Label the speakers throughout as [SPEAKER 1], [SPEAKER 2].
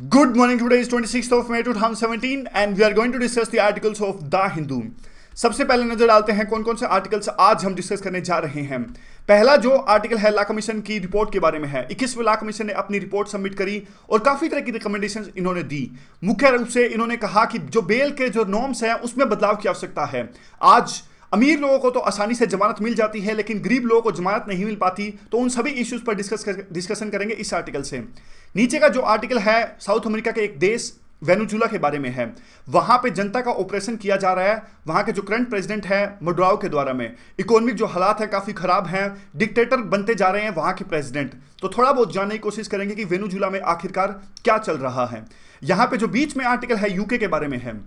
[SPEAKER 1] Good morning. Today is 26th of May 2017 and we are going to discuss the articles of The Hindu. सबसे पहले नजर डालते हैं कौन कौन से आर्टिकल्स आज हम डिस्कस करने जा रहे हैं। पहला जो आर्टिकल है ला कमीशन की रिपोर्ट के बारे में है। 21वें ला कमीशन ने अपनी रिपोर्ट सबमिट करी और काफी तरह की रिकमेंडेशंस इन्होंने दी। मुख्य रूप से इन्होंने कहा कि जो बेल के जो नॉर्म्स हैं उसमें बदलाव की आवश्यकता है। आज अमीर लोगों को तो आसानी से जमानत मिल जाती है लेकिन गरीब लोगों को जमानत नहीं मिल पाती, तो उन सभी इश्यूज पर डिस्कशन करेंगे इस आर्टिकल से। नीचे का जो आर्टिकल है साउथ अमेरिका के एक देश वेनेजुएला के बारे में है। वहां पे जनता का ऑपरेशन किया जा रहा है। वहां के जो करंट प्रेसिडेंट है मडुराओ के द्वारा में इकोनॉमिक जो हालात है काफी खराब हैं, डिक्टेटर बनते जा रहे हैं वहां के प्रेसिडेंट। तो थोड़ा बहुत जानने की कोशिश करेंगे कि वेनेजुएला में आखिरकार क्या चल रहा है। यहां पे जो बीच में आर्टिकल है यूके के बारे में है।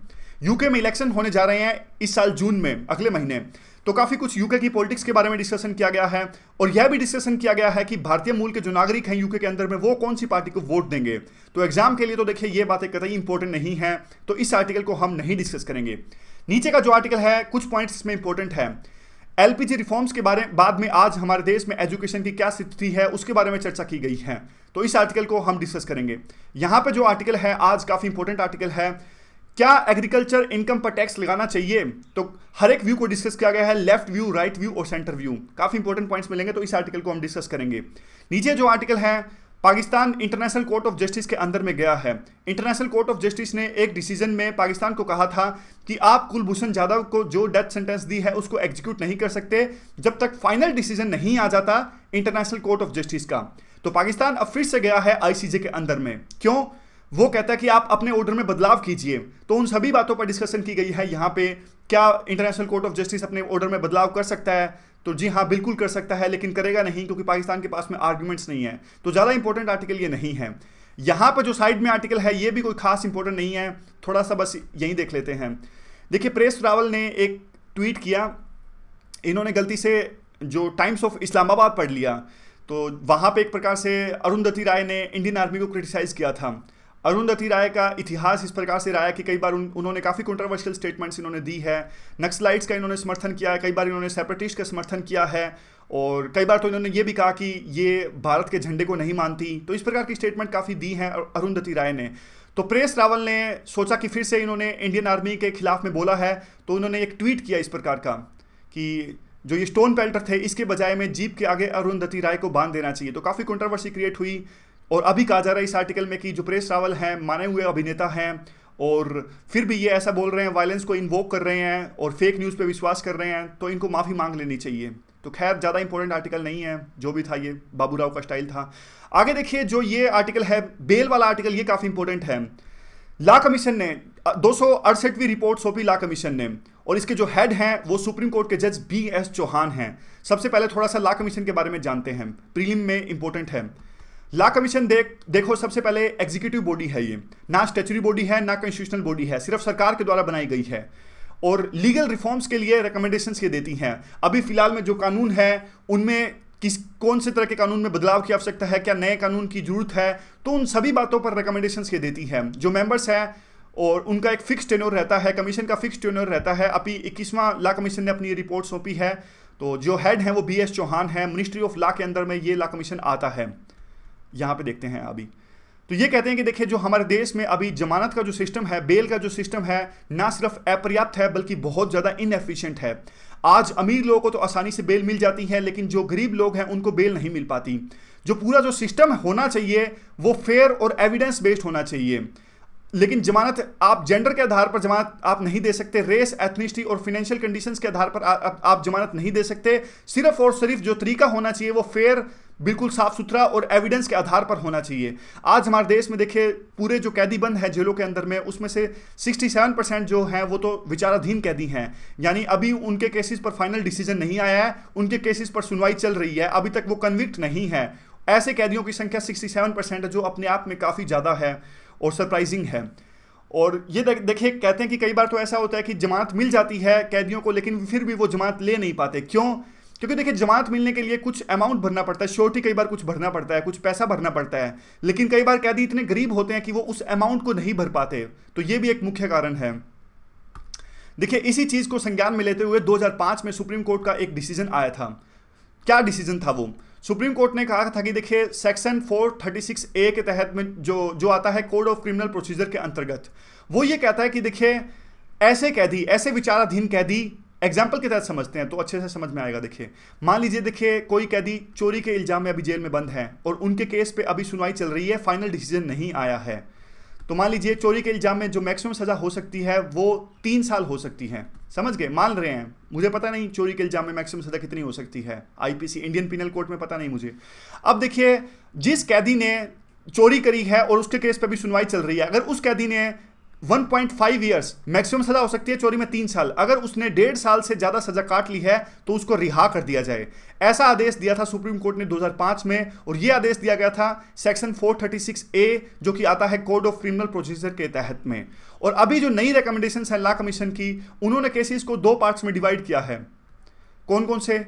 [SPEAKER 1] यूके में इलेक्शन होने जा रहे हैं इस साल जून में, अगले महीने। तो काफी कुछ यूके की पॉलिटिक्स के बारे में डिस्कशन किया गया है और यह भी डिस्कशन किया गया है कि भारतीय मूल के जो नागरिक हैं यूके के अंदर में वो कौन सी पार्टी को वोट देंगे। तो एग्जाम के लिए तो देखिए ये बातें कतई इंपॉर्टेंट नहीं है, तो इस आर्टिकल को हम नहीं डिस्कस करेंगे। नीचे का जो आर्टिकल है कुछ पॉइंट्स इसमें इंपॉर्टेंट है। एलपीजी रिफॉर्म्स के बारे बाद में आज हमारे देश में एजुकेशन की क्या स्थिति है उसके बारे में चर्चा की गई है, तो इस आर्टिकल को हम डिस्कस करेंगे। यहां पर जो आर्टिकल है आज काफी इंपॉर्टेंट आर्टिकल है, क्या एग्रीकल्चर इनकम पर टैक्स लगाना चाहिए। तो हर एक व्यू को डिस्कस किया गया है, लेफ्ट व्यू, राइट व्यू और सेंटर व्यू। काफी इंपॉर्टेंट पॉइंट्स मिलेंगे, तो इस आर्टिकल को हम डिस्कस करेंगे। नीचे जो आर्टिकल है Pakistan international court of justice के अंदर में गया है। इंटरनेशनल कोर्ट ऑफ जस्टिस ने एक डिसीजन में पाकिस्तान को कहा था कि आप कुलभूषण जाधव को जो डेथ सेंटेंस दी है उसको एग्जीक्यूट नहीं कर सकते जब तक फाइनल डिसीजन नहीं आ जाता इंटरनेशनल कोर्ट ऑफ जस्टिस का। तो पाकिस्तान अब फिर से गया है आईसीजे के अंदर में। क्यों? वो कहता है कि आप अपने ऑर्डर में बदलाव कीजिए। तो उन सभी बातों पर डिस्कशन की गई है यहाँ पे। क्या इंटरनेशनल कोर्ट ऑफ जस्टिस अपने ऑर्डर में बदलाव कर सकता है? तो जी हाँ, बिल्कुल कर सकता है, लेकिन करेगा नहीं क्योंकि पाकिस्तान के पास में आर्ग्यूमेंट्स नहीं है। तो ज़्यादा इंपॉर्टेंट आर्टिकल ये नहीं है। यहाँ पर जो साइड में आर्टिकल है ये भी कोई खास इंपॉर्टेंट नहीं है, थोड़ा सा बस यही देख लेते हैं। देखिए, प्रेस रावल ने एक ट्वीट किया, इन्होंने गलती से जो टाइम्स ऑफ इस्लामाबाद पढ़ लिया। तो वहाँ पे एक प्रकार से अरुंधति राय ने इंडियन आर्मी को क्रिटिसाइज़ किया था। अरुंधति राय का इतिहास इस प्रकार से रहा है कि कई बार उन्होंने काफ़ी कंट्रोवर्शियल स्टेटमेंट्स इन्होंने दी है। नक्सलाइट्स का इन्होंने समर्थन किया है, कई बार इन्होंने सेपरेटिस्ट का समर्थन किया है और कई बार तो इन्होंने ये भी कहा कि ये भारत के झंडे को नहीं मानती। तो इस प्रकार की स्टेटमेंट काफ़ी दी है अरुंधति राय ने। तो प्रेस रावल ने सोचा कि फिर से इन्होंने इंडियन आर्मी के खिलाफ में बोला है, तो उन्होंने एक ट्वीट किया इस प्रकार का कि जो ये स्टोन पेल्टर थे इसके बजाय में जीप के आगे अरुंधति राय को बांध देना चाहिए। तो काफ़ी कंट्रोवर्सी क्रिएट हुई और अभी कहा जा रहा है इस आर्टिकल में कि जो प्रेस रावल हैं माने हुए अभिनेता हैं और फिर भी ये ऐसा बोल रहे हैं, वायलेंस को इन्वोक कर रहे हैं और फेक न्यूज़ पे विश्वास कर रहे हैं, तो इनको माफ़ी मांग लेनी चाहिए। तो खैर ज़्यादा इंपॉर्टेंट आर्टिकल नहीं है, जो भी था ये बाबूराव का स्टाइल था। आगे देखिए, जो ये आर्टिकल है बेल वाला आर्टिकल, ये काफ़ी इंपॉर्टेंट है। ला कमीशन ने 268वीं रिपोर्ट सौंपी ला कमीशन ने, और इसके जो हेड हैं वो सुप्रीम कोर्ट के जज BS चौहान हैं। सबसे पहले थोड़ा सा ला कमीशन के बारे में जानते हैं, प्रीलिम में इंपॉर्टेंट है। ला कमीशन देखो, सबसे पहले एग्जीक्यूटिव बॉडी है, ये ना स्टैच्यूटरी बॉडी है ना कॉन्स्टिट्यूशनल बॉडी है, सिर्फ सरकार के द्वारा बनाई गई है और लीगल रिफॉर्म्स के लिए रिकमेंडेशंस ये देती हैं। अभी फिलहाल में जो कानून है उनमें कौन से तरह के कानून में बदलाव की आवश्यकता है, क्या नए कानून की जरूरत है, तो उन सभी बातों पर रिकमेंडेशंस ये देती है। जो मेंबर्स हैं और उनका एक फिक्स टेन्योर रहता है, कमीशन का फिक्स टेन्योर रहता है। अभी 21वां ला कमीशन ने अपनी रिपोर्ट सौंपी है, तो जो हेड हैं वो BS चौहान है। मिनिस्ट्री ऑफ लॉ के अंदर में ये ला कमीशन आता है। यहाँ पे देखते हैं अभी, तो ये कहते हैं कि देखिए, जो हमारे देश में अभी जमानत का जो सिस्टम है, बेल का जो सिस्टम है, ना सिर्फ अपर्याप्त है बल्कि बहुत ज़्यादा इनएफिशिएंट है। आज अमीर लोगों को तो आसानी से बेल मिल जाती है लेकिन जो गरीब लोग हैं उनको बेल नहीं मिल पाती। जो पूरा जो सिस्टम होना चाहिए वो फेयर और एविडेंस बेस्ड होना चाहिए, लेकिन जमानत आप जेंडर के आधार पर जमानत आप नहीं दे सकते, रेस, एथनिसिटी और फाइनेंशियल कंडीशंस के आधार पर आप जमानत नहीं दे सकते। सिर्फ और सिर्फ जो तरीका होना चाहिए वो फेयर, बिल्कुल साफ सुथरा और एविडेंस के आधार पर होना चाहिए। आज हमारे देश में देखिए, पूरे जो कैदी बंद है जेलों के अंदर में, उसमें से 67% जो हैं वो तो विचाराधीन कैदी हैं, यानी अभी उनके केसेस पर फाइनल डिसीजन नहीं आया है, उनके केसेस पर सुनवाई चल रही है, अभी तक वो कन्विक्ट नहीं है। ऐसे कैदियों की संख्या 67% है, जो अपने आप में काफ़ी ज़्यादा है और सरप्राइजिंग है। और ये देखिए, कहते हैं कि कई बार तो ऐसा होता है कि जमानत मिल जाती है कैदियों को लेकिन फिर भी वो जमानत ले नहीं पाते। क्यों? क्योंकि देखिए, जमानत मिलने के लिए कुछ अमाउंट भरना पड़ता है, श्योरिटी कई बार कुछ भरना पड़ता है, कुछ पैसा भरना पड़ता है, लेकिन कई बार कैदी इतने गरीब होते हैं कि वो उस अमाउंट को नहीं भर पाते। तो ये भी एक मुख्य कारण है। देखिए, इसी चीज़ को संज्ञान में लेते हुए 2005 में सुप्रीम कोर्ट का एक डिसीजन आया था। क्या डिसीजन था वो? सुप्रीम कोर्ट ने कहा था कि देखिए सेक्शन 436A के तहत में जो आता है कोड ऑफ क्रिमिनल प्रोसीजर के अंतर्गत, वो ये कहता है कि देखिए ऐसे कैदी, ऐसे विचाराधीन कैदी, एग्जाम्पल के तहत समझते हैं तो अच्छे से समझ में आएगा। देखिए मान लीजिए, देखिए कोई कैदी चोरी के इल्जाम में अभी जेल में बंद है और उनके केस पे अभी सुनवाई चल रही है, फाइनल डिसीजन नहीं आया है। तो मान लीजिए चोरी के इल्जाम में जो मैक्सिमम सजा हो सकती है वो 3 साल हो सकती है, समझ गए? मान रहे हैं, मुझे पता नहीं चोरी के इल्जाम में मैक्सिमम सजा कितनी हो सकती है, आईपीसी इंडियन पिनल कोड में पता नहीं मुझे। अब देखिए जिस कैदी ने चोरी करी है और उसके केस पे भी सुनवाई चल रही है, अगर उस कैदी ने 1.5 ईयर्स मैक्सिमम सजा हो सकती है, चोरी में 3 साल, अगर उसने 1.5 साल से ज्यादा सजा काट ली है तो उसको रिहा कर दिया जाए। ऐसा आदेश दिया था सुप्रीम कोर्ट ने 2005 में, और यह आदेश दिया गया था सेक्शन 436A जो कि आता है कोड ऑफ क्रिमिनल प्रोसीजर के तहत में। और अभी जो नई रिकमेंडेशंस है लॉ कमीशन की, उन्होंने केसेस को 2 पार्ट्स में डिवाइड किया है। कौन कौन से?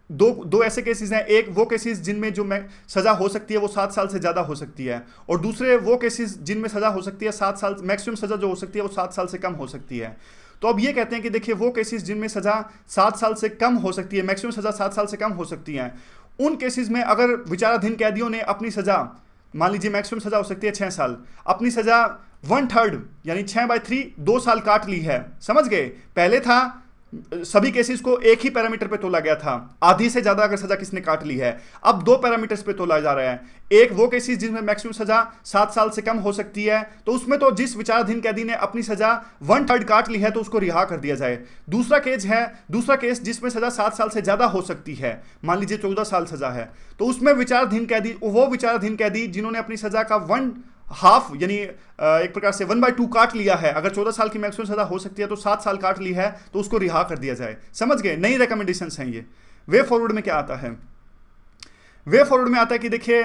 [SPEAKER 1] दो ऐसे केसेस हैं, एक वो केसेस जिनमें जो सजा हो सकती है वो 7 साल से ज्यादा हो सकती है, और दूसरे वो केसेस जिनमें सजा हो सकती है 7 साल, मैक्सिमम सजा जो हो सकती है वो 7 साल से कम हो सकती है। तो अब ये कहते हैं कि देखिए वो केसेस जिनमें सजा 7 साल से कम हो सकती है, मैक्सिमम सजा 7 साल से कम हो सकती है, उन केसेस में अगर विचाराधीन कैदियों ने अपनी सजा, मान लीजिए मैक्सिमम सजा हो सकती है 6 साल, अपनी सजा 1/3 यानी 6/3 2 साल काट ली है, समझ गए? पहले था सभी केसेस को एक ही पैरामीटर पे तोला गया था, आधी से ज्यादा अगर सजा किसने काट ली है, अब 2 पैरामीटर्स पे तोला जा रहा है। एक वो केसेस जिसमें मैक्सिमम सजा 7 साल से कम हो सकती है, तो उसमें तो जिस विचाराधीन कैदी ने अपनी सजा 1/3 काट ली है तो उसको रिहा कर दिया जाए। दूसरा केस जिसमें सजा 7 साल से ज्यादा हो सकती है, मान लीजिए 14 साल सजा है, तो उसमें वो विचाराधीन कैदी जिन्होंने अपनी सजा का 1/2 यानी एक प्रकार से 1/2 काट लिया है, अगर 14 साल की मैक्सिमम सजा हो सकती है तो 7 साल काट ली है तो उसको रिहा कर दिया जाए। समझ गए? नई रिकमेंडेशंस हैं ये। वे फॉरवर्ड में क्या आता है? वे फॉरवर्ड में आता है कि देखिए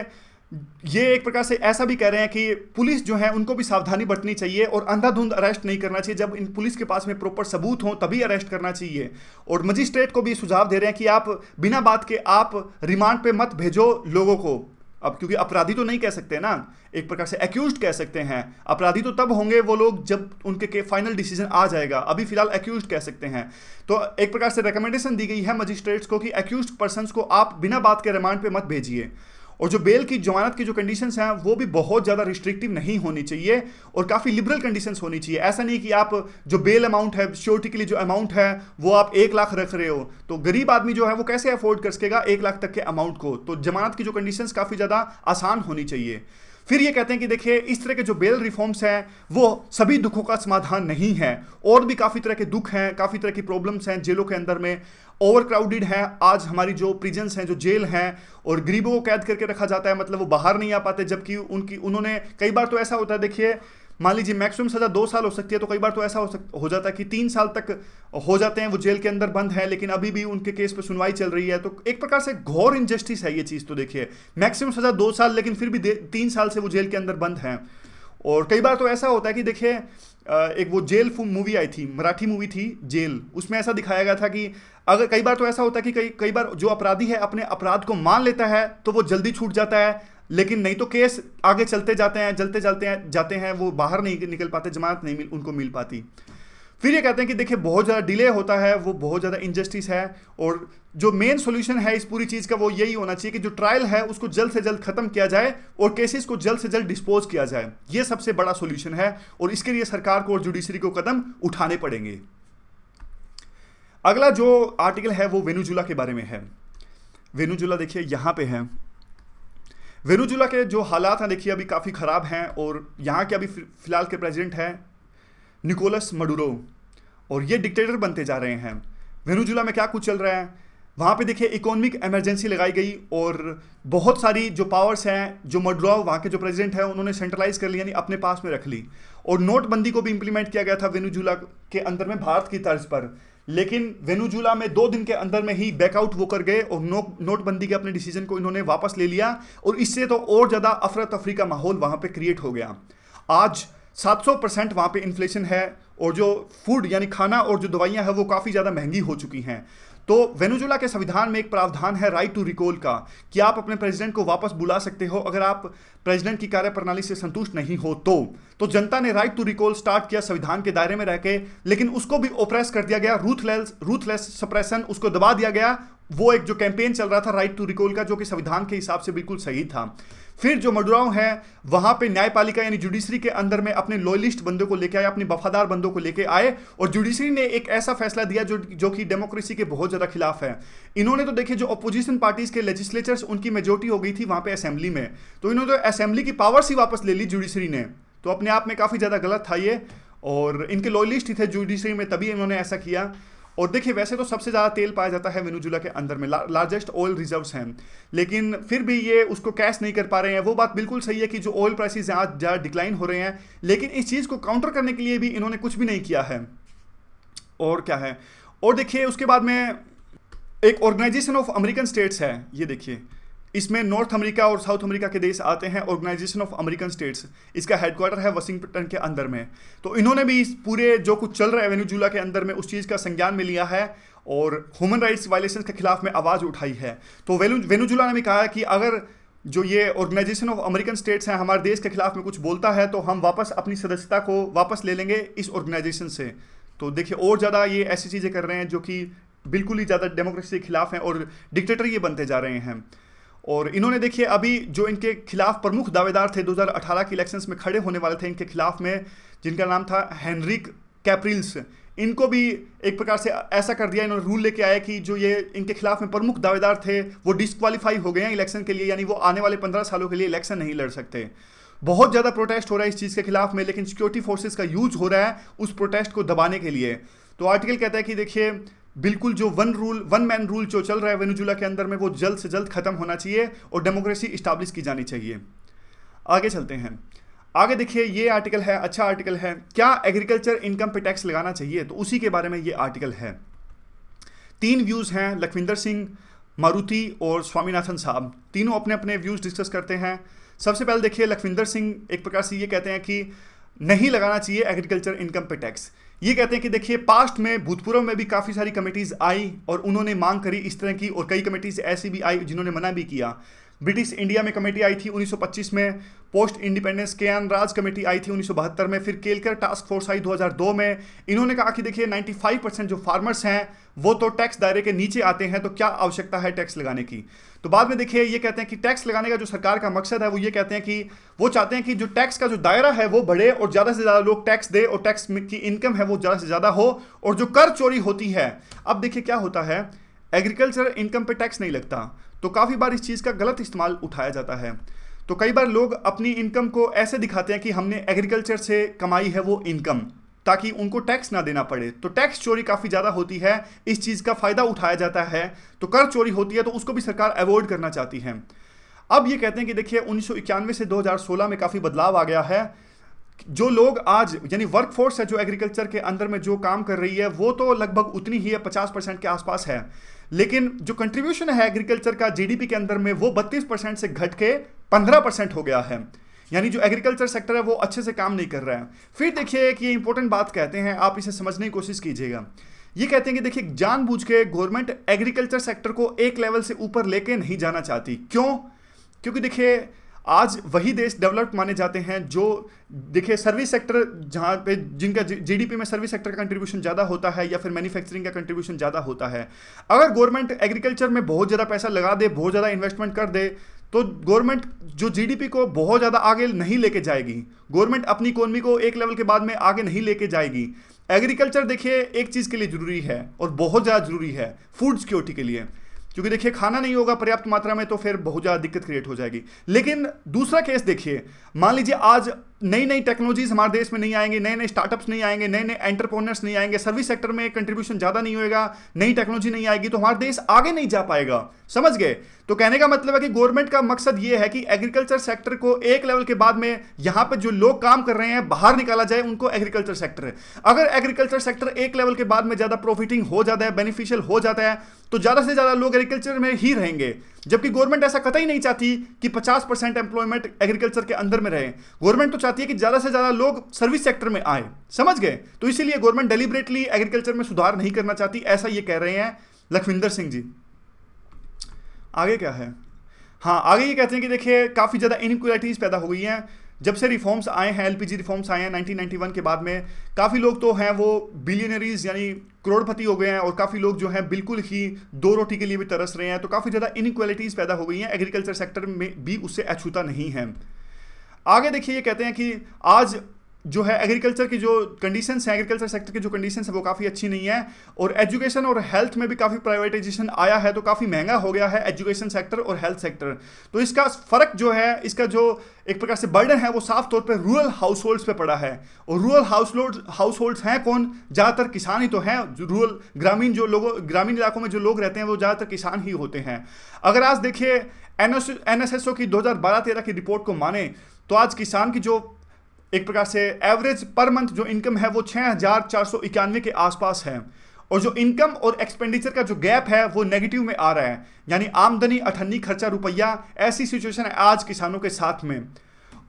[SPEAKER 1] ये एक प्रकार से ऐसा भी कह रहे हैं कि पुलिस जो है उनको भी सावधानी बरतनी चाहिए और अंधाधुंध अरेस्ट नहीं करना चाहिए, जब इन पुलिस के पास में प्रॉपर सबूत हो तभी अरेस्ट करना चाहिए। और मजिस्ट्रेट को भी सुझाव दे रहे हैं कि आप बिना बात के आप रिमांड पे मत भेजो लोगों को। अब क्योंकि अपराधी तो नहीं कह सकते ना, एक प्रकार से एक्यूज्ड कह सकते हैं, अपराधी तो तब होंगे वो लोग जब उनके फाइनल डिसीजन आ जाएगा, अभी फिलहाल एक्यूज्ड कह सकते हैं। तो एक प्रकार से रिकमेंडेशन दी गई है मजिस्ट्रेट्स को कि एक्यूज्ड पर्संस को आप बिना बात के रिमांड पे मत भेजिए। और जो बेल की जमानत की जो कंडीशंस हैं वो भी बहुत ज़्यादा रिस्ट्रिक्टिव नहीं होनी चाहिए और काफ़ी लिबरल कंडीशंस होनी चाहिए। ऐसा नहीं कि आप जो बेल अमाउंट है, श्योरिटी के लिए जो अमाउंट है वो आप 1 लाख रख रहे हो, तो गरीब आदमी जो है वो कैसे अफोर्ड कर सकेगा 1 लाख तक के अमाउंट को। तो जमानत की जो कंडीशंस काफ़ी ज़्यादा आसान होनी चाहिए। फिर ये कहते हैं कि देखिए इस तरह के जो बेल रिफॉर्म्स हैं वो सभी दुखों का समाधान नहीं है, और भी काफ़ी तरह के दुख हैं, काफ़ी तरह की प्रॉब्लम्स हैं जेलों के अंदर में। ओवर क्राउडेड है आज हमारी जो प्रिजन्स हैं, जो जेल हैं, और गरीबों को कैद करके रखा जाता है, मतलब वो बाहर नहीं आ पाते, जबकि उन्होंने कई बार तो ऐसा होता है, देखिए मान लीजिए मैक्सिमम सजा 2 साल हो सकती है, तो कई बार तो ऐसा हो जाता है कि 3 साल तक हो जाते हैं वो जेल के अंदर बंद है, लेकिन अभी भी उनके केस पे सुनवाई चल रही है। तो एक प्रकार से घोर इनजस्टिस है ये चीज़। तो देखिए मैक्सिमम सजा 2 साल, लेकिन फिर भी 3 साल से वो जेल के अंदर बंद हैं। और कई बार तो ऐसा होता है कि देखिए एक वो जेल मूवी आई थी, मराठी मूवी थी जेल, उसमें ऐसा दिखाया गया था कि अगर कई बार तो ऐसा होता है कि कई बार जो अपराधी है अपने अपराध को मान लेता है तो वो जल्दी छूट जाता है, लेकिन नहीं तो केस आगे चलते जाते हैं, वो बाहर नहीं निकल पाते, जमानत नहीं उनको मिल पाती। फिर ये कहते हैं कि देखिए बहुत ज़्यादा डिले होता है, वो बहुत ज़्यादा इनजस्टिस है, और जो मेन सॉल्यूशन है इस पूरी चीज़ का वो यही होना चाहिए कि जो ट्रायल है उसको जल्द से जल्द खत्म किया जाए और केसेस को जल्द से जल्द डिस्पोज किया जाए। ये सबसे बड़ा सॉल्यूशन है और इसके लिए सरकार को और जुडिशरी को कदम उठाने पड़ेंगे। अगला जो आर्टिकल है वो वेनेजुएला के बारे में है। वेनेजुएला देखिए यहाँ पे है। वेनेजुएला के जो हालात हैं देखिए अभी काफ़ी ख़राब हैं, और यहाँ के अभी फिलहाल के प्रेसिडेंट हैं निकोलस मडुरो, और ये डिक्टेटर बनते जा रहे हैं। वेनेजुएला में क्या कुछ चल रहा है, वहाँ पे देखिए इकोनॉमिक इमरजेंसी लगाई गई और बहुत सारी जो पावर्स हैं जो मडुरो वहाँ के जो प्रेसिडेंट हैं उन्होंने सेंट्रलाइज कर ली, यानी अपने पास में रख ली। और नोटबंदी को भी इम्प्लीमेंट किया गया था वेनेजुएला के अंदर में भारत की तर्ज पर, लेकिन वेनेजुएला में 2 दिन के अंदर में ही बैकआउट वो कर गए और नोटबंदी के अपने डिसीजन को इन्होंने वापस ले लिया, और इससे तो और ज़्यादा अफरा तफरी का माहौल वहाँ पे क्रिएट हो गया। आज 700% वहाँ पे इन्फ्लेशन है, और जो फूड यानी खाना और जो दवाइयाँ हैं वो काफ़ी ज़्यादा महंगी हो चुकी हैं। तो वेनेजुएला के संविधान में एक प्रावधान है राइट टू रिकॉल का, कि आप अपने प्रेसिडेंट को वापस बुला सकते हो अगर आप प्रेसिडेंट की कार्यप्रणाली से संतुष्ट नहीं हो। तो जनता ने राइट टू रिकॉल स्टार्ट किया संविधान के दायरे में रह के, लेकिन उसको भी ओप्रेस कर दिया गया, रूथलेस सप्रेशन, उसको दबा दिया गया, वो एक जो कैंपेन चल रहा था राइट टू रिकॉल का, जो कि संविधान के हिसाब से बिल्कुल सही था। फिर जो मडुराव है वहां पे न्यायपालिका यानी जुडिशरी के अंदर में अपने लॉयलिस्ट बंदों को लेके आए, अपने वफादार बंदों को लेके आए, और जुडिशरी ने एक ऐसा फैसला दिया जो कि डेमोक्रेसी के बहुत ज्यादा खिलाफ है। इन्होंने तो देखिए जो अपोजिशन पार्टीज के लेजिस्लेचर्स उनकी मेजोरिटी हो गई थी वहां पे असेंबली में, तो इन्होंने तो असेंबली की पावर्स ही वापस ले ली जुडिशरी ने, तो अपने आप में काफी ज्यादा गलत था ये, और इनके लॉयलिस्ट ही थे जुडिशरी में, तभी इन्होंने ऐसा किया। और देखिए वैसे तो सबसे ज़्यादा तेल पाया जाता है वेनेजुएला के अंदर में, लार्जेस्ट ऑयल रिजर्व्स हैं, लेकिन फिर भी ये उसको कैश नहीं कर पा रहे हैं। वो बात बिल्कुल सही है कि जो ऑयल प्राइसेस आज ज़्यादा डिक्लाइन हो रहे हैं, लेकिन इस चीज़ को काउंटर करने के लिए भी इन्होंने कुछ भी नहीं किया है। और क्या है, और देखिए उसके बाद में एक ऑर्गेनाइजेशन ऑफ अमेरिकन स्टेट्स है, ये देखिए इसमें नॉर्थ अमेरिका और साउथ अमेरिका के देश आते हैं, ऑर्गेनाइजेशन ऑफ अमेरिकन स्टेट्स, इसका हेडक्वार्टर है वाशिंगटन के अंदर में। तो इन्होंने भी इस पूरे जो कुछ चल रहा है वेनेजुएला के अंदर में उस चीज़ का संज्ञान में लिया है और ह्यूमन राइट्स वायलेशन के खिलाफ में आवाज़ उठाई है। तो वेनेजुएला ने भी कहा है कि अगर जो ये ऑर्गेनाइजेशन ऑफ अमेरिकन स्टेट्स हैं हमारे देश के खिलाफ में कुछ बोलता है तो हम वापस अपनी सदस्यता को वापस ले लेंगे इस ऑर्गेनाइजेशन से। तो देखिए और ज़्यादा ये ऐसी चीज़ें कर रहे हैं जो कि बिल्कुल ही ज़्यादा डेमोक्रेसी के खिलाफ हैं और डिक्टेटर ये बनते जा रहे हैं। और इन्होंने देखिए अभी जो इनके खिलाफ प्रमुख दावेदार थे 2018 के इलेक्शंस में खड़े होने वाले थे इनके खिलाफ में, जिनका नाम था हेनरिक कैप्रिल्स, इनको भी एक प्रकार से ऐसा कर दिया, इन्होंने रूल लेके आया कि जो ये इनके खिलाफ में प्रमुख दावेदार थे वो डिस्क्वालीफाई हो गए हैं इलेक्शन के लिए, यानी वो आने वाले 15 सालों के लिए इलेक्शन नहीं लड़ सकते। बहुत ज़्यादा प्रोटेस्ट हो रहा है इस चीज़ के खिलाफ में, लेकिन सिक्योरिटी फोर्सेस का यूज हो रहा है उस प्रोटेस्ट को दबाने के लिए। तो आर्टिकल कहता है कि देखिए बिल्कुल जो वन मैन रूल जो चल रहा है वेनेजुएला के अंदर में वो जल्द से जल्द खत्म होना चाहिए और डेमोक्रेसी इस्टाब्लिश की जानी चाहिए। आगे चलते हैं, आगे देखिए ये आर्टिकल है, अच्छा आर्टिकल है, क्या एग्रीकल्चर इनकम पे टैक्स लगाना चाहिए, तो उसी के बारे में ये आर्टिकल है। 3 व्यूज हैं, लखविंदर सिंह, मारुति और स्वामीनाथन साहब, तीनों अपने अपने व्यूज डिस्कस करते हैं। सबसे पहले देखिए लखविंदर सिंह एक प्रकार से ये कहते हैं कि नहीं लगाना चाहिए एग्रीकल्चर इनकम पे टैक्स। ये कहते हैं कि देखिए पास्ट में भूतपूर्व में भी काफ़ी सारी कमेटीज़ आई और उन्होंने मांग करी इस तरह की, और कई कमेटीज़ ऐसी भी आई जिन्होंने मना भी किया। ब्रिटिश इंडिया में कमेटी आई थी 1925 में, पोस्ट इंडिपेंडेंस केएन राज कमेटी आई थी 1972 में, फिर केलकर टास्क फोर्स आई 2002 में। इन्होंने कहा कि देखिए 95% जो फार्मर्स हैं वो तो टैक्स दायरे के नीचे आते हैं, तो क्या आवश्यकता है टैक्स लगाने की। तो बाद में देखिए ये कहते हैं कि टैक्स लगाने का जो सरकार का मकसद है वो ये कहते हैं कि वो चाहते हैं कि जो टैक्स का जो दायरा है वो बढ़े और ज़्यादा से ज़्यादा लोग टैक्स दे और टैक्स की इनकम है वो ज़्यादा से ज़्यादा हो, और जो कर चोरी होती है, अब देखिए क्या होता है एग्रीकल्चर इनकम पे टैक्स नहीं लगता, तो काफ़ी बार इस चीज़ का गलत इस्तेमाल उठाया जाता है। तो कई बार लोग अपनी इनकम को ऐसे दिखाते हैं कि हमने एग्रीकल्चर से कमाई है वो इनकम, ताकि उनको टैक्स ना देना पड़े। तो टैक्स चोरी काफ़ी ज़्यादा होती है, इस चीज़ का फ़ायदा उठाया जाता है, तो कर चोरी होती है, तो उसको भी सरकार अवॉइड करना चाहती है। अब ये कहते हैं कि देखिए 1991 से 2016 में काफ़ी बदलाव आ गया है। जो लोग आज यानी वर्कफोर्स है जो एग्रीकल्चर के अंदर में जो काम कर रही है वो तो लगभग उतनी ही है, 50% के आसपास है, लेकिन जो कंट्रीब्यूशन है एग्रीकल्चर का जीडीपी के अंदर में वो 32% से घट के 15% हो गया है, यानी जो एग्रीकल्चर सेक्टर है वो अच्छे से काम नहीं कर रहा है। फिर देखिए कि ये इंपॉर्टेंट बात कहते हैं, आप इसे समझने की कोशिश कीजिएगा। ये कहते हैं कि देखिए जानबूझ के गवर्नमेंट एग्रीकल्चर सेक्टर को एक लेवल से ऊपर लेके नहीं जाना चाहती। क्यों? क्योंकि देखिए आज वही देश डेवलप्ड माने जाते हैं जो देखिए सर्विस सेक्टर, जहाँ पे जिनका जीडीपी में सर्विस सेक्टर का कंट्रीब्यूशन ज़्यादा होता है या फिर मैन्युफैक्चरिंग का कंट्रीब्यूशन ज़्यादा होता है। अगर गवर्नमेंट एग्रीकल्चर में बहुत ज़्यादा पैसा लगा दे, बहुत ज़्यादा इन्वेस्टमेंट कर दे, तो गवर्नमेंट जो जीडीपी को बहुत ज़्यादा आगे नहीं लेके जाएगी, गवर्नमेंट अपनी इकोनॉमी को एक लेवल के बाद में आगे नहीं लेके जाएगी। एग्रीकल्चर देखिए एक चीज़ के लिए ज़रूरी है और बहुत ज़्यादा ज़रूरी है, फूड सिक्योरिटी के लिए, क्योंकि देखिए खाना नहीं होगा पर्याप्त मात्रा में तो फिर बहुत ज़्यादा दिक्कत क्रिएट हो जाएगी। लेकिन दूसरा केस देखिए, मान लीजिए आज नई नई टेक्नोलॉजीज हमारे देश में नहीं आएंगे, नए नए स्टार्टअप्स नहीं आएंगे, नए नए एंटरप्रेन्योर्स नहीं आएंगे, सर्विस सेक्टर में कंट्रीब्यूशन ज़्यादा नहीं होएगा, नई टेक्नोलॉजी नहीं आएगी, तो हमारा देश आगे नहीं जा पाएगा। समझ गए? तो कहने का मतलब है कि गवर्नमेंट का मकसद ये है कि एग्रीकल्चर सेक्टर को एक लेवल के बाद में यहाँ पे जो लोग काम कर रहे हैं बाहर निकाला जाए, उनको एग्रीकल्चर सेक्टर है। अगर एग्रीकल्चर सेक्टर एक लेवल के बाद में ज़्यादा प्रॉफिटिंग हो जाता है, बेनिफिशियल हो जाता है, तो ज़्यादा से ज़्यादा लोग एग्रीकल्चर में ही रहेंगे। जबकि गवर्नमेंट ऐसा कतई नहीं चाहती कि 50% एम्प्लॉयमेंट एग्रीकल्चर के अंदर में रहे। गवर्नमेंट तो चाहती है कि ज़्यादा से ज़्यादा लोग सर्विस सेक्टर में आए। समझ गए? तो इसीलिए गवर्नमेंट डेलिबरेटली एग्रीकल्चर में सुधार नहीं करना चाहती, ऐसा ये कह रहे हैं लखविंदर सिंह जी। आगे क्या है? हाँ, आगे ये कहते हैं कि देखिए काफ़ी ज़्यादा इनइक्वालिटीज़ पैदा हो गई हैं। जब से रिफॉर्म्स आए हैं, एलपीजी रिफॉर्म्स आए हैं 1991 के बाद में, काफ़ी लोग तो हैं वो बिलियनरीज यानी करोड़पति हो गए हैं, और काफ़ी लोग जो हैं बिल्कुल ही दो रोटी के लिए भी तरस रहे हैं। तो काफ़ी ज़्यादा इनइक्वालिटीज़ पैदा हो गई हैं, एग्रीकल्चर सेक्टर में भी उससे अछूता नहीं है। आगे देखिए, ये कहते हैं कि आज जो है एग्रीकल्चर की जो कंडीशंस हैं, एग्रीकल्चर सेक्टर की जो कंडीशंस है वो काफ़ी अच्छी नहीं है, और एजुकेशन और हेल्थ में भी काफ़ी प्राइवेटाइजेशन आया है, तो काफ़ी महंगा हो गया है एजुकेशन सेक्टर और हेल्थ सेक्टर। तो इसका फ़र्क जो है, इसका जो एक प्रकार से बर्डन है वो साफ तौर पे रूरल हाउस होल्ड्स पे पड़ा है। और रूरल हाउस होल्ड्स हैं कौन? ज़्यादातर किसान ही तो हैं। रूरल ग्रामीण इलाकों में जो लोग रहते हैं वो ज़्यादातर किसान ही होते हैं। अगर आज देखिए NSSO की 2012-13 की रिपोर्ट को माने तो आज किसान की जो एक प्रकार से एवरेज पर मंथ जो इनकम है वो 6,491 के आसपास है, और जो इनकम और एक्सपेंडिचर का जो गैप है वो नेगेटिव में आ रहा है, यानी आमदनी 98 खर्चा रुपया, ऐसी सिचुएशन है आज किसानों के साथ में।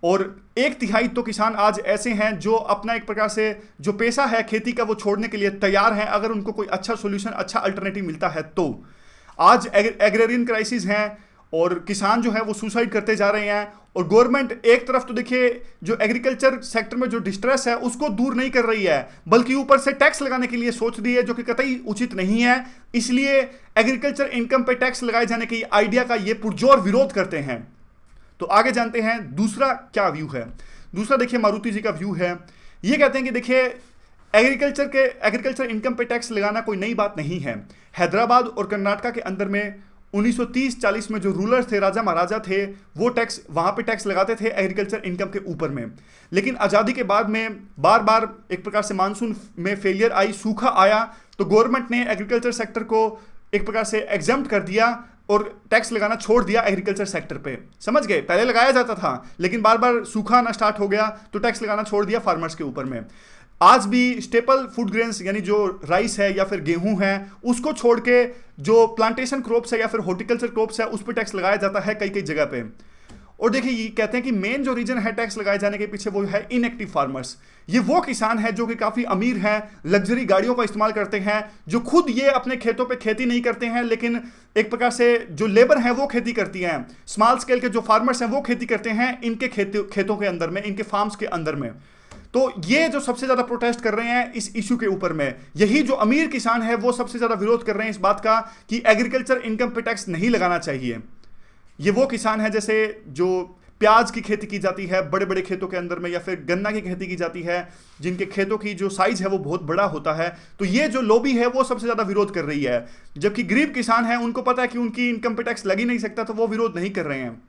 [SPEAKER 1] और 1/3 तो किसान आज ऐसे हैं जो अपना एक प्रकार से जो पेशा है खेती का वो छोड़ने के लिए तैयार हैं, अगर उनको कोई अच्छा सोल्यूशन, अच्छा अल्टरनेटिव मिलता है तो। आज एग्रेरियन क्राइसिस हैं और किसान जो है वो सुसाइड करते जा रहे हैं, और गवर्नमेंट एक तरफ तो देखिए जो एग्रीकल्चर सेक्टर में जो डिस्ट्रेस है उसको दूर नहीं कर रही है, बल्कि ऊपर से टैक्स लगाने के लिए सोच रही है, जो कि कतई उचित नहीं है। इसलिए एग्रीकल्चर इनकम पे टैक्स लगाए जाने के आइडिया का ये पुरजोर विरोध करते हैं। तो आगे जानते हैं दूसरा क्या व्यू है। दूसरा देखिए मारुति जी का व्यू है। ये कहते हैं कि देखिए एग्रीकल्चर इनकम पे टैक्स लगाना कोई नई बात नहीं है। हैदराबाद और कर्नाटका के अंदर में 1930-40 में जो रूलर्स थे, राजा महाराजा थे, वो टैक्स वहाँ पे टैक्स लगाते थे एग्रीकल्चर इनकम के ऊपर में। लेकिन आज़ादी के बाद में बार बार एक प्रकार से मानसून में फेलियर आई, सूखा आया, तो गवर्नमेंट ने एग्रीकल्चर सेक्टर को एक प्रकार से एग्जम्प्ट कर दिया और टैक्स लगाना छोड़ दिया एग्रीकल्चर सेक्टर पे। समझ गए? पहले लगाया जाता था, लेकिन बार बार सूखा आना स्टार्ट हो गया तो टैक्स लगाना छोड़ दिया फार्मर्स के ऊपर में। आज भी स्टेपल फूड ग्रेन्स यानी जो राइस है या फिर गेहूं है, उसको छोड़ के जो प्लांटेशन क्रॉप्स है या फिर हॉर्टिकल्चर क्रॉप्स है उस पर टैक्स लगाया जाता है कई कई जगह पे। और देखिए ये कहते हैं कि मेन जो रीजन है टैक्स लगाए जाने के पीछे वो है इनएक्टिव फार्मर्स। ये वो किसान है जो कि काफ़ी अमीर हैं, लग्जरी गाड़ियों का इस्तेमाल करते हैं, जो खुद ये अपने खेतों पे खेती नहीं करते हैं, लेकिन एक प्रकार से जो लेबर है वो खेती करती हैं। स्मॉल स्केल के जो फार्मर्स हैं वो खेती करते हैं इनके खेतों के अंदर में, इनके फार्म्स के अंदर में। तो ये जो सबसे ज़्यादा प्रोटेस्ट कर रहे हैं इस इशू के ऊपर में, यही जो अमीर किसान है वो सबसे ज़्यादा विरोध कर रहे हैं इस बात का कि एग्रीकल्चर इनकम पे टैक्स नहीं लगाना चाहिए। ये वो किसान है जैसे जो प्याज की खेती की जाती है बड़े बड़े खेतों के अंदर में, या फिर गन्ना की खेती की जाती है जिनके खेतों की जो साइज है वो बहुत बड़ा होता है। तो ये जो लॉबी है वो सबसे ज़्यादा विरोध कर रही है, जबकि गरीब किसान है उनको पता है कि उनकी इनकम पे टैक्स लग ही नहीं सकता, तो वो विरोध नहीं कर रहे हैं।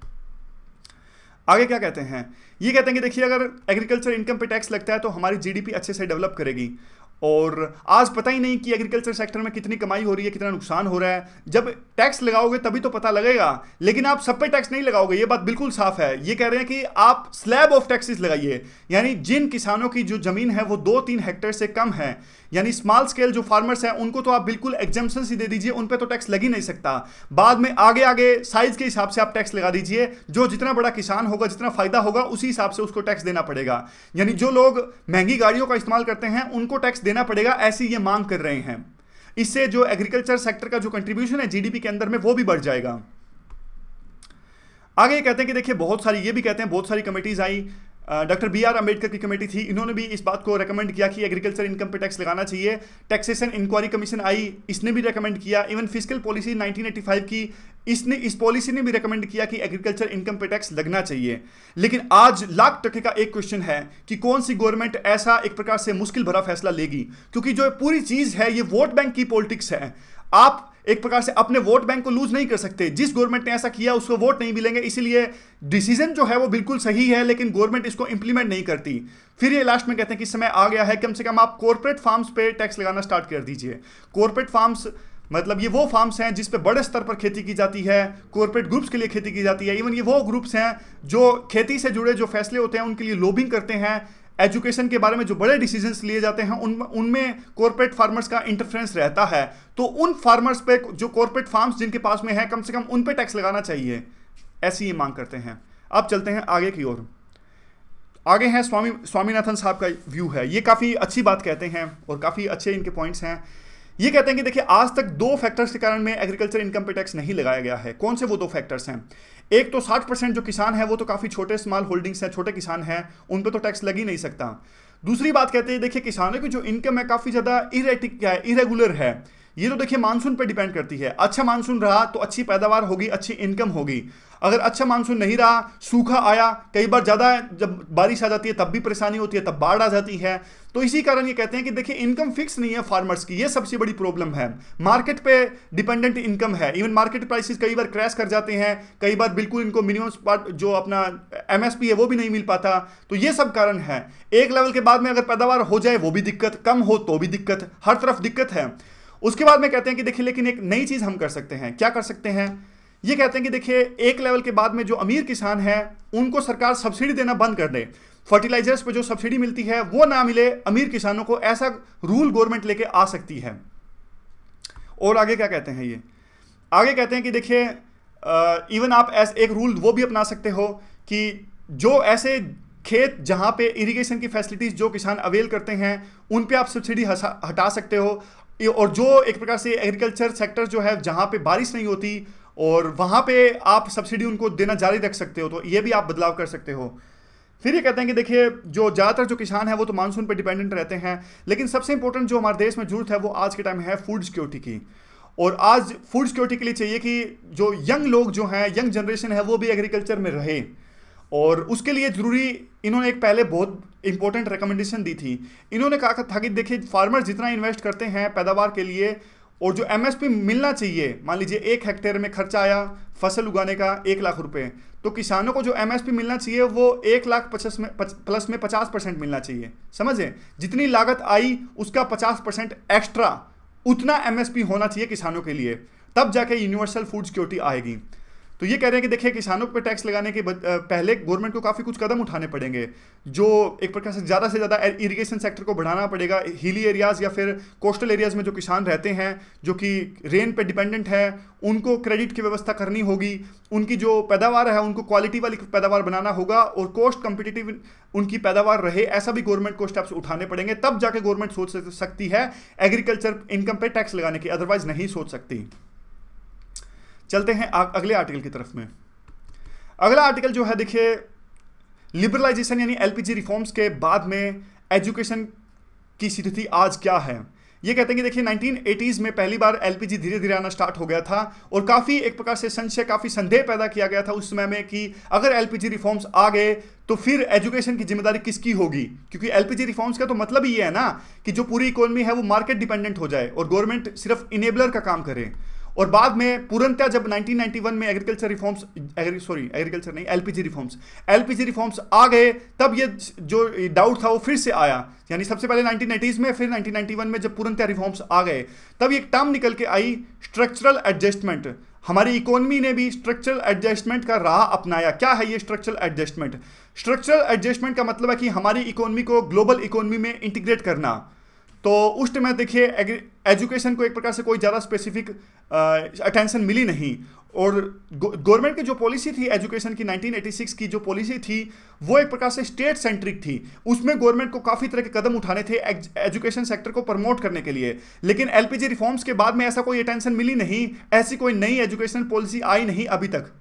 [SPEAKER 1] आगे क्या कहते हैं? ये कहते हैं कि देखिए अगर एग्रीकल्चर इनकम पे टैक्स लगता है तो हमारी जीडीपी अच्छे से डेवलप करेगी, और आज पता ही नहीं कि एग्रीकल्चर सेक्टर में कितनी कमाई हो रही है, कितना नुकसान हो रहा है। जब टैक्स लगाओगे तभी तो पता लगेगा, लेकिन आप सब पे टैक्स नहीं लगाओगे, ये बात बिल्कुल साफ है। ये कह रहे हैं कि आप स्लैब ऑफ टैक्सेस लगाइए, यानी जिन किसानों की जो जमीन है वो 2-3 हेक्टेयर से कम है, यानी स्मॉल स्केल जो फार्मर्स हैं उनको तो आप बिल्कुल एग्जम्पशन ही दे दीजिए, उन पे तो टैक्स लग ही नहीं सकता। बाद में आगे आगे साइज के हिसाब से आप टैक्स लगा दीजिए, जो जितना बड़ा किसान होगा, जितना फायदा होगा, उसी हिसाब से उसको टैक्स देना पड़ेगा। यानी जो लोग महंगी गाड़ियों का इस्तेमाल करते हैं उनको टैक्स देना पड़ेगा, ऐसी ये मांग कर रहे हैं। इससे जो एग्रीकल्चर सेक्टर का जो कंट्रीब्यूशन है जीडीपी के अंदर में वो भी बढ़ जाएगा। आगे ये कहते हैं कि देखिए बहुत सारी कमेटीज आई। डॉक्टर BR अम्बेडकर की कमेटी थी, इन्होंने भी इस बात को रेकमेंड किया कि एग्रीकल्चर इनकम पे टैक्स लगाना चाहिए। टैक्सेशन इंक्वायरी कमीशन आई, इसने भी रेकमेंड किया। इवन फिस्कल पॉलिसी 1985 की, इस पॉलिसी ने भी रेकमेंड किया कि एग्रीकल्चर इनकम पे टैक्स लगना चाहिए। लेकिन आज लाख टके का एक क्वेश्चन है कि कौन सी गवर्नमेंट ऐसा एक प्रकार से मुश्किल भरा फैसला लेगी, क्योंकि जो पूरी चीज़ है ये वोट बैंक की पॉलिटिक्स है। आप एक प्रकार से अपने वोट बैंक को लूज नहीं कर सकते। जिस गवर्नमेंट ने ऐसा किया उसको वोट नहीं मिलेंगे, इसीलिए डिसीजन जो है वो बिल्कुल सही है, लेकिन गवर्नमेंट इसको इंप्लीमेंट नहीं करती। फिर ये लास्ट में कहते हैं कि समय आ गया है, कम से कम आप कॉर्पोरेट फार्म्स पे टैक्स लगाना स्टार्ट कर दीजिए। कॉर्पोरेट फार्म्स मतलब ये वो फार्म्स हैं जिस पे बड़े स्तर पर खेती की जाती है, कॉर्पोरेट ग्रुप्स के लिए खेती की जाती है। इवन ये वो ग्रुप्स हैं जो खेती से जुड़े जो फैसले होते हैं उनके लिए लॉबिंग करते हैं। एजुकेशन के बारे में जो बड़े डिसीजंस लिए जाते हैं उनमें कॉर्पोरेट फार्मर्स का इंटरफेरेंस रहता है। तो उन फार्मर्स पे, जो कॉर्पोरेट फार्म्स जिनके पास में है, कम से कम उन पे टैक्स लगाना चाहिए, ऐसी ये मांग करते हैं। अब चलते हैं आगे की ओर। आगे है स्वामीनाथन साहब का व्यू है। ये काफ़ी अच्छी बात कहते हैं और काफ़ी अच्छे इनके पॉइंट्स हैं। ये कहते हैं कि देखिए आज तक दो फैक्टर्स के कारण में एग्रीकल्चर इनकम पे टैक्स नहीं लगाया गया है। कौन से वो दो फैक्टर्स हैं? एक तो 60% जो किसान है वो तो काफ़ी छोटे स्मॉल होल्डिंग्स हैं, छोटे किसान हैं, उन पे तो टैक्स लग ही नहीं सकता। दूसरी बात कहते हैं देखिए किसानों की जो इनकम है काफ़ी ज़्यादा इरेगुलर है। ये तो देखिए मानसून पर डिपेंड करती है। अच्छा मानसून रहा तो अच्छी पैदावार होगी, अच्छी इनकम होगी। अगर अच्छा मानसून नहीं रहा, सूखा आया, कई बार ज़्यादा जब बारिश आ जाती है तब भी परेशानी होती है, तब बाढ़ आ जाती है। तो इसी कारण ये कहते हैं कि देखिए इनकम फिक्स नहीं है फार्मर्स की, ये सबसे बड़ी प्रॉब्लम है। मार्केट पे डिपेंडेंट इनकम है। इवन मार्केट प्राइसेस कई बार क्रैश कर जाते हैं, कई बार बिल्कुल इनको मिनिमम स्पॉट जो अपना एमएसपी है वो भी नहीं मिल पाता। तो ये सब कारण है। एक लेवल के बाद में अगर पैदावार हो जाए वो भी दिक्कत, कम हो तो भी दिक्कत, हर तरफ दिक्कत है। उसके बाद में कहते हैं कि देखिए लेकिन एक नई चीज़ हम कर सकते हैं। क्या कर सकते हैं? ये कहते हैं कि देखिए एक लेवल के बाद में जो अमीर किसान है उनको सरकार सब्सिडी देना बंद कर दे। फर्टिलाइजर्स पे जो सब्सिडी मिलती है वो ना मिले अमीर किसानों को, ऐसा रूल गवर्नमेंट लेके आ सकती है। और आगे क्या कहते हैं ये? आगे कहते हैं कि देखिए इवन आप एक रूल वो भी अपना सकते हो कि जो ऐसे खेत जहां पे इरिगेशन की फैसिलिटीज जो किसान अवेल करते हैं उन पे आप सब्सिडी हटा सकते हो। और जो एक प्रकार से एग्रीकल्चर सेक्टर जो है जहां पे बारिश नहीं होती और वहां पे आप सब्सिडी उनको देना जारी रख सकते हो। तो ये भी आप बदलाव कर सकते हो। फिर ये कहते हैं कि देखिए जो ज़्यादातर जो किसान है वो तो मानसून पर डिपेंडेंट रहते हैं, लेकिन सबसे इंपॉर्टेंट जो हमारे देश में जरूरत है वो आज के टाइम है फूड सिक्योरिटी की। और आज फूड सिक्योरिटी के लिए चाहिए कि जो यंग लोग जो हैं, यंग जनरेशन है, वो भी एग्रीकल्चर में रहे। और उसके लिए जरूरी इन्होंने एक पहले बहुत इंपॉर्टेंट रिकमेंडेशन दी थी। इन्होंने कहा था कि देखिए फार्मर जितना इन्वेस्ट करते हैं पैदावार के लिए और जो एमएसपी मिलना चाहिए, मान लीजिए 1 हेक्टेयर में खर्चा आया फसल उगाने का 1 लाख रुपए, तो किसानों को जो एमएसपी मिलना चाहिए वो 1 लाख प्लस में 50% मिलना चाहिए। समझे? जितनी लागत आई उसका 50% एक्स्ट्रा, उतना एमएसपी होना चाहिए किसानों के लिए, तब जाके यूनिवर्सल फूड सिक्योरिटी आएगी। तो ये कह रहे हैं कि देखिए किसानों पे टैक्स लगाने के पहले गवर्नमेंट को काफ़ी कुछ कदम उठाने पड़ेंगे। जो एक प्रकार से ज़्यादा इरिगेशन सेक्टर को बढ़ाना पड़ेगा। हिली एरियाज़ या फिर कोस्टल एरियाज़ में जो किसान रहते हैं जो कि रेन पे डिपेंडेंट है, उनको क्रेडिट की व्यवस्था करनी होगी। उनकी जो पैदावार है उनको क्वालिटी वाली पैदावार बनाना होगा और कॉस्ट कम्पिटिटिव उनकी पैदावार रहे, ऐसा भी गवर्नमेंट को स्टेप्स उठाने पड़ेंगे। तब जाके गवर्नमेंट सोच सकती है एग्रीकल्चर इनकम पे टैक्स लगाने की, अदरवाइज नहीं सोच सकती। चलते हैं अगले आर्टिकल की तरफ में। अगला आर्टिकल जो है देखिए लिबरलाइजेशन यानी एलपीजी रिफॉर्म्स के बाद में एजुकेशन की स्थिति आज क्या है। ये कहते हैं कि देखिए 1980s में पहली बार एलपीजी धीरे धीरे आना स्टार्ट हो गया था और काफ़ी एक प्रकार से संशय, काफ़ी संदेह पैदा किया गया था उस समय में कि अगर एलपीजी रिफॉर्म्स आ गए तो फिर एजुकेशन की जिम्मेदारी किसकी होगी। क्योंकि एलपीजी रिफॉर्म्स का तो मतलब ही ये है ना कि जो पूरी इकोनॉमी है वो मार्केट डिपेंडेंट हो जाए और गवर्नमेंट सिर्फ इनेबलर का काम करे। और बाद में पूर्णतः जब 1991 में एग्रीकल्चर एलपीजी रिफॉर्म्स आ गए, तब ये जो डाउट था वो फिर से आया। यानी सबसे पहले 1980s में, फिर 1991 में जब पूर्णतः रिफॉर्म्स आ गए, तब एक टर्म निकल के आई स्ट्रक्चरल एडजस्टमेंट। हमारी इकोनॉमी ने भी स्ट्रक्चरल एडजस्टमेंट का राह अपनाया। क्या है ये स्ट्रक्चरल एडजस्टमेंट? स्ट्रक्चरल एडजस्टमेंट का मतलब है कि हमारी इकोनॉमी को ग्लोबल इकोनॉमी में इंटीग्रेट करना। तो उस टाइम में देखिए एजुकेशन को एक प्रकार से कोई ज़्यादा स्पेसिफिक अटेंशन मिली नहीं। और गवर्नमेंट की जो पॉलिसी थी एजुकेशन की, 1986 की जो पॉलिसी थी वो एक प्रकार से स्टेट सेंट्रिक थी। उसमें गवर्नमेंट को काफ़ी तरह के कदम उठाने थे एजुकेशन सेक्टर को प्रमोट करने के लिए। लेकिन एलपीजी रिफॉर्म्स के बाद में ऐसा कोई अटेंशन मिली नहीं, ऐसी कोई नई एजुकेशन पॉलिसी आई नहीं अभी तक।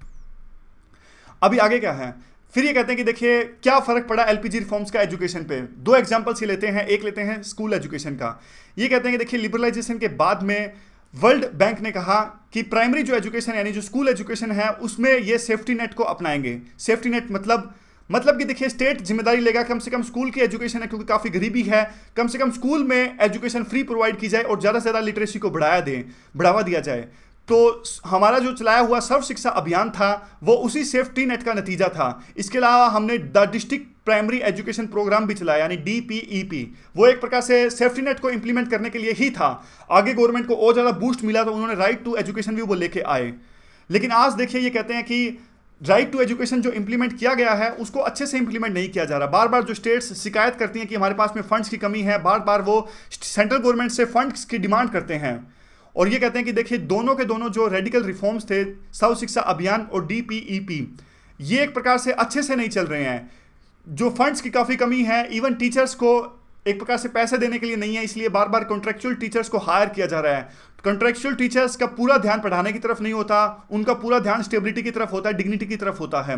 [SPEAKER 1] अभी आगे क्या है? फिर ये कहते हैं कि देखिए क्या फर्क पड़ा एलपीजी रिफॉर्म्स का एजुकेशन पे। दो एग्जांपल्स ही लेते हैं। एक लेते हैं स्कूल एजुकेशन का। ये कहते हैं कि देखिए लिबरलाइजेशन के बाद में वर्ल्ड बैंक ने कहा कि प्राइमरी जो एजुकेशन यानी जो स्कूल एजुकेशन है उसमें ये सेफ्टी नेट को अपनाएंगे। सेफ्टी नेट मतलब कि देखिए स्टेट जिम्मेदारी लेगा कम से कम स्कूल की एजुकेशन है, क्योंकि काफ़ी गरीबी है, कम से कम स्कूल में एजुकेशन फ्री प्रोवाइड की जाए और ज़्यादा से ज़्यादा लिटरेसी को बढ़ावा दिया जाए। तो हमारा जो चलाया हुआ सर्व शिक्षा अभियान था वो उसी सेफ्टी नेट का नतीजा था। इसके अलावा हमने the District Primary Education Programme भी चलाया यानी DPEP। वो एक प्रकार से सेफ्टी नेट को इंप्लीमेंट करने के लिए ही था। आगे गवर्नमेंट को और ज़्यादा बूस्ट मिला तो उन्होंने राइट टू एजुकेशन भी वो लेके आए। लेकिन आज देखिए ये कहते हैं कि राइट टू एजुकेशन जो इंप्लीमेंट किया गया है उसको अच्छे से इंप्लीमेंट नहीं किया जा रहा। बार बार जो स्टेट्स शिकायत करती हैं कि हमारे पास में फंड्स की कमी है, बार बार वो सेंट्रल गवर्नमेंट से फंड्स की डिमांड करते हैं। और ये कहते हैं कि देखिए दोनों के दोनों जो रेडिकल रिफॉर्म्स थे, सर्व शिक्षा अभियान और DPEP, ये एक प्रकार से अच्छे से नहीं चल रहे हैं। जो फंड्स की काफ़ी कमी है, इवन टीचर्स को एक प्रकार से पैसे देने के लिए नहीं है, इसलिए बार बार कॉन्ट्रेक्चुअल टीचर्स को हायर किया जा रहा है। कॉन्ट्रेक्चुअल टीचर्स का पूरा ध्यान पढ़ाने की तरफ नहीं होता, उनका पूरा ध्यान स्टेबिलिटी की तरफ होता है, डिग्निटी की तरफ होता है।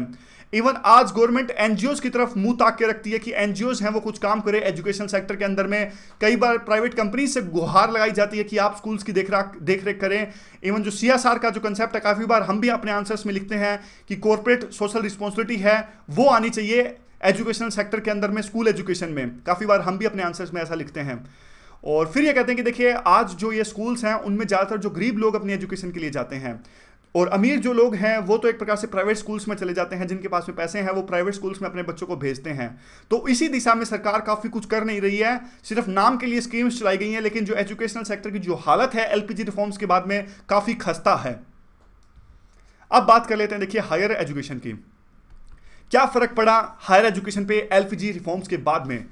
[SPEAKER 1] इवन आज गवर्नमेंट एनजीओज की तरफ मुंह ताक के रखती है कि एनजीओज हैं वो कुछ काम करे एजुकेशन सेक्टर के अंदर में। कई बार प्राइवेट कंपनी से गुहार लगाई जाती है कि आप स्कूल्स की देख रेख करें। इवन जो CSR का जो कंसेप्ट है, काफी बार हम भी अपने आंसर्स में लिखते हैं कि कॉर्पोरेट सोशल रिस्पॉन्सिबिलिटी है वो आनी चाहिए एजुकेशनल सेक्टर के अंदर में, स्कूल एजुकेशन में। काफी बार हम भी अपने आंसर्स में ऐसा लिखते हैं। और फिर ये कहते हैं कि देखिए आज जो ये स्कूल्स हैं उनमें ज़्यादातर जो गरीब लोग अपनी एजुकेशन के लिए जाते हैं, और अमीर जो लोग हैं वो तो एक प्रकार से प्राइवेट स्कूल्स में चले जाते हैं, जिनके पास में पैसे हैं वो प्राइवेट स्कूल्स में अपने बच्चों को भेजते हैं। तो इसी दिशा में सरकार काफ़ी कुछ कर नहीं रही है, सिर्फ नाम के लिए स्कीम्स चलाई गई हैं, लेकिन जो एजुकेशनल सेक्टर की जो हालत है LPG रिफॉर्म्स के बाद में काफ़ी खस्ता है। अब बात कर लेते हैं देखिए हायर एजुकेशन की, क्या फ़र्क पड़ा हायर एजुकेशन पे LPG रिफॉर्म्स के बाद में।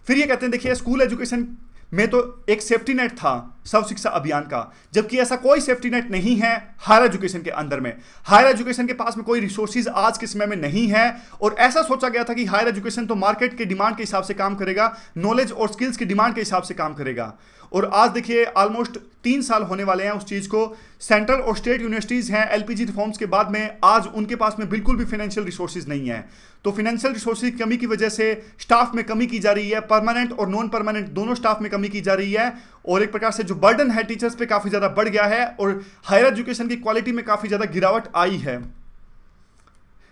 [SPEAKER 1] फिर ये कहते हैं देखिए स्कूल एजुकेशन में तो एक सेफ्टी नेट था सर्व शिक्षा अभियान का, जबकि ऐसा कोई सेफ्टी नेट नहीं है हायर एजुकेशन के अंदर में। हायर एजुकेशन के पास में कोई रिसोर्सेज आज के समय में नहीं है, और ऐसा सोचा गया था कि हायर एजुकेशन तो मार्केट के डिमांड के हिसाब से काम करेगा, नॉलेज और स्किल्स की डिमांड के हिसाब से काम करेगा। और आज देखिए ऑलमोस्ट 3 साल होने वाले हैं उस चीज़ को। सेंट्रल और स्टेट यूनिवर्सिटीज़ हैं LPG रिफॉर्म्स के बाद में, आज उनके पास में बिल्कुल भी फाइनेंशियल रिसोर्सेज नहीं है। तो फाइनेंशियल रिसोर्सेज की कमी की वजह से स्टाफ में कमी की जा रही है, परमानेंट और नॉन परमानेंट दोनों स्टाफ में कमी की जा रही है, और एक प्रकार से जो बर्डन है टीचर्स पे काफ़ी ज़्यादा बढ़ गया है, और हायर एजुकेशन की क्वालिटी में काफ़ी ज़्यादा गिरावट आई है।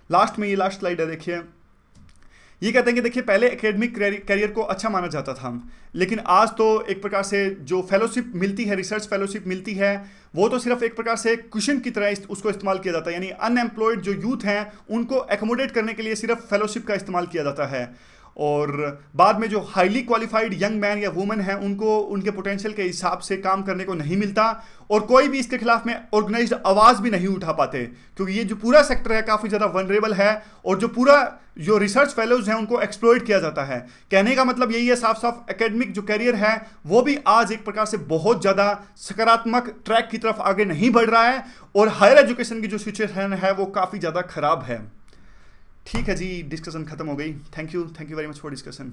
[SPEAKER 1] लास्ट में ये लास्ट स्लाइड है देखिए, ये कहते हैं कि देखिए पहले एकेडमिक करियर को अच्छा माना जाता था, लेकिन आज तो एक प्रकार से जो फेलोशिप मिलती है, रिसर्च फेलोशिप मिलती है, वो तो सिर्फ एक प्रकार से क्वेश्चन की तरह उसको इस्तेमाल किया जाता है। यानी अनएम्प्लॉयड जो यूथ हैं उनको एकोमोडेट करने के लिए सिर्फ फेलोशिप का इस्तेमाल किया जाता है, और बाद में जो हाईली क्वालिफाइड यंग मैन या वुमेन हैं उनको उनके पोटेंशियल के हिसाब से काम करने को नहीं मिलता, और कोई भी इसके खिलाफ में ऑर्गेनाइज्ड आवाज़ भी नहीं उठा पाते, क्योंकि ये जो पूरा सेक्टर है काफ़ी ज़्यादा वनरेबल है, और जो पूरा जो रिसर्च फेलोज हैं उनको एक्सप्लॉइट किया जाता है। कहने का मतलब यही है साफ साफ, एकेडमिक जो करियर है वो भी आज एक प्रकार से बहुत ज़्यादा सकारात्मक ट्रैक की तरफ आगे नहीं बढ़ रहा है, और हायर एजुकेशन की जो सिचुएशन है वो काफ़ी ज़्यादा खराब है। ठीक है जी, डिस्कशन खत्म हो गई। Thank you very much for discussion.